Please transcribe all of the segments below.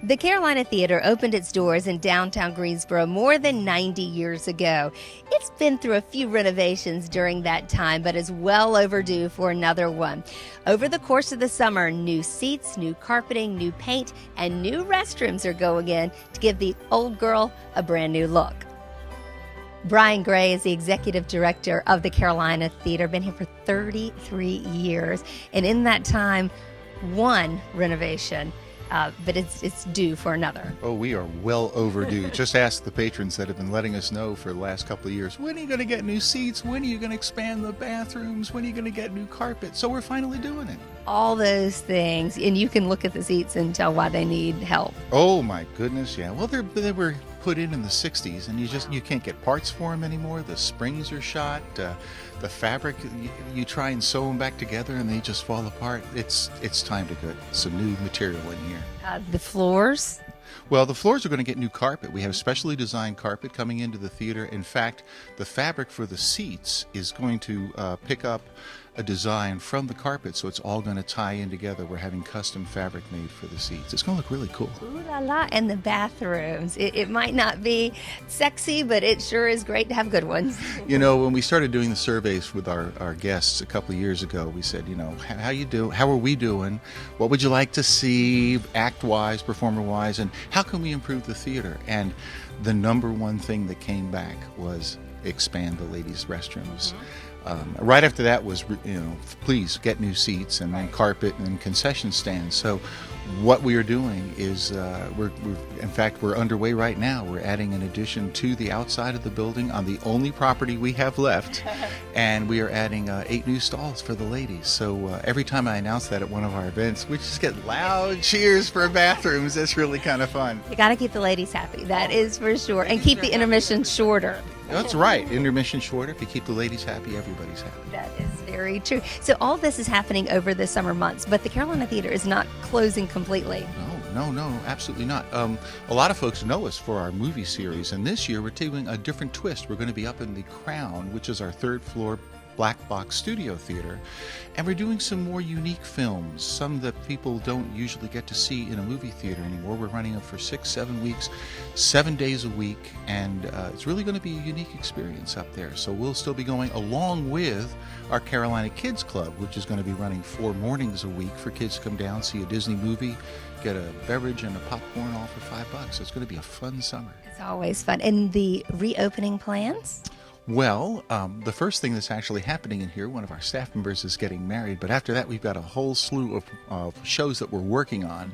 The Carolina Theater opened its doors in downtown Greensboro more than 90 years ago. It's been through a few renovations during that time, but is well overdue for another one. Over the course of the summer, new seats, new carpeting, new paint, and new restrooms are going in to give the old girl a brand new look. Brian Gray is the executive director of the Carolina Theater, been here for 33 years, and in that time, one renovation. But it's due for another. Oh, we are well overdue. Just ask the patrons that have been letting us know for the last couple of years, when are you going to get new seats? When are you going to expand the bathrooms? When are you going to get new carpet? So we're finally doing it. All those things, and you can look at the seats and tell why they need help. Oh my goodness, yeah. Well, they were put in the 60s, and you can't get parts for them anymore. The springs are shot. The fabric, you try and sew them back together, and they just fall apart. It's time to get some new material in here. The floors? Well, the floors are going to get new carpet. We have specially designed carpet coming into the theater. In fact, the fabric for the seats is going to pick up a design from the carpet, so it's all going to tie in together. We're having custom fabric made for the seats. It's going to look really cool. Ooh la la. And the bathrooms. It might not be sexy, but it sure is great to have good ones. You know, when we started doing the surveys with our guests a couple of years ago, we said, you know, how you do? How are we doing? What would you like to see act-wise, performer-wise, and how can we improve the theater? And the number one thing that came back was expand the ladies' restrooms. Right after that was, you know, please get new seats and then carpet and concession stands. So what we are doing is we're underway right now. We're adding an addition to the outside of the building on the only property we have left, and we are adding 8 new stalls for the ladies. So every time I announce that at one of our events, we just get loud cheers for bathrooms. It's really kind of fun. You got to keep the ladies happy, that is for sure, and keep the intermission shorter. That's right. Intermission shorter. If you keep the ladies happy, everybody's happy. That is very true. So all this is happening over the summer months, but the Carolina Theater is not closing completely. No, absolutely not. A lot of folks know us for our movie series, and this year we're taking a different twist. We're going to be up in the Crown, which is our 3rd floor black box studio theater, and we're doing some more unique films, some that people don't usually get to see in a movie theater anymore. We're running them for 6-7 weeks, 7 days a week, and it's really going to be a unique experience up there. So we'll still be going along with our Carolina Kids Club, which is going to be running 4 mornings a week for kids to come down, see a Disney movie, get a beverage and a popcorn all for $5. So it's going to be a fun summer. It's always fun. And the reopening plans? Well, the first thing that's actually happening in here, one of our staff members is getting married, but after that we've got a whole slew of shows that we're working on.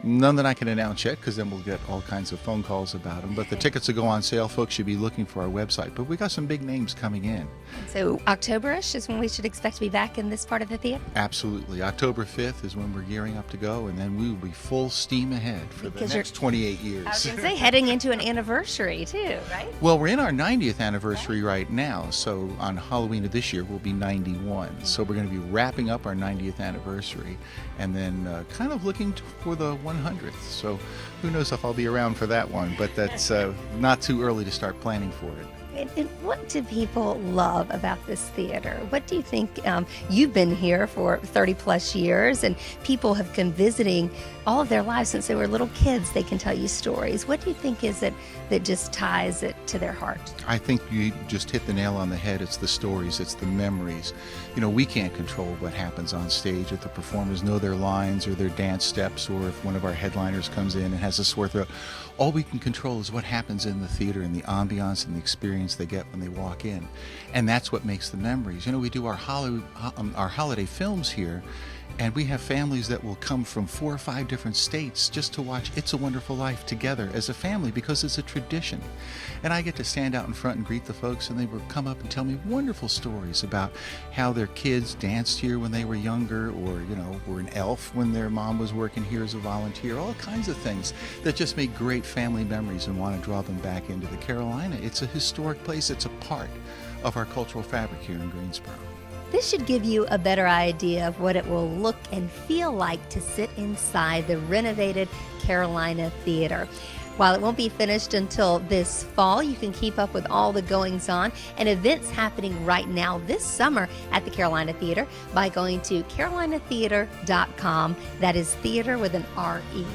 None that I can announce yet, because then we'll get all kinds of phone calls about them. But the tickets will go on sale. Folks should be looking for our website. But we got some big names coming in. So October-ish is when we should expect to be back in this part of the theater? Absolutely. October 5th is when we're gearing up to go, and then we will be full steam ahead for the next 28 years. I was going to say, heading into an anniversary, too, right? Well, we're in our 90th anniversary right now. So on Halloween of this year, we'll be 91. So we're going to be wrapping up our 90th anniversary, and then kind of looking for the 100th. So who knows if I'll be around for that one, but that's not too early to start planning for it. And what do people love about this theater? What do you think? You've been here for 30 plus years, and people have come visiting all of their lives since they were little kids. They can tell you stories. What do you think is it that just ties it to their heart? I think you just hit the nail on the head. It's the stories. It's the memories. You know, we can't control what happens on stage. If the performers know their lines or their dance steps, or if one of our headliners comes in and has a sore throat, all we can control is what happens in the theater and the ambiance and the experience they get when they walk in. And that's what makes the memories. You know, we do our holiday films here, and we have families that will come from 4 or 5 different states just to watch It's a Wonderful Life together as a family, because it's a tradition. And I get to stand out in front and greet the folks, and they will come up and tell me wonderful stories about how their kids danced here when they were younger, or, you know, were an elf when their mom was working here as a volunteer, all kinds of things that just make great family memories and want to draw them back into the Carolina. It's a historic place. It's a part of our cultural fabric here in Greensboro. This should give you a better idea of what it will look and feel like to sit inside the renovated Carolina Theater. While it won't be finished until this fall, you can keep up with all the goings-on and events happening right now this summer at the Carolina Theater by going to carolinatheater.com. That is theater with an R-E.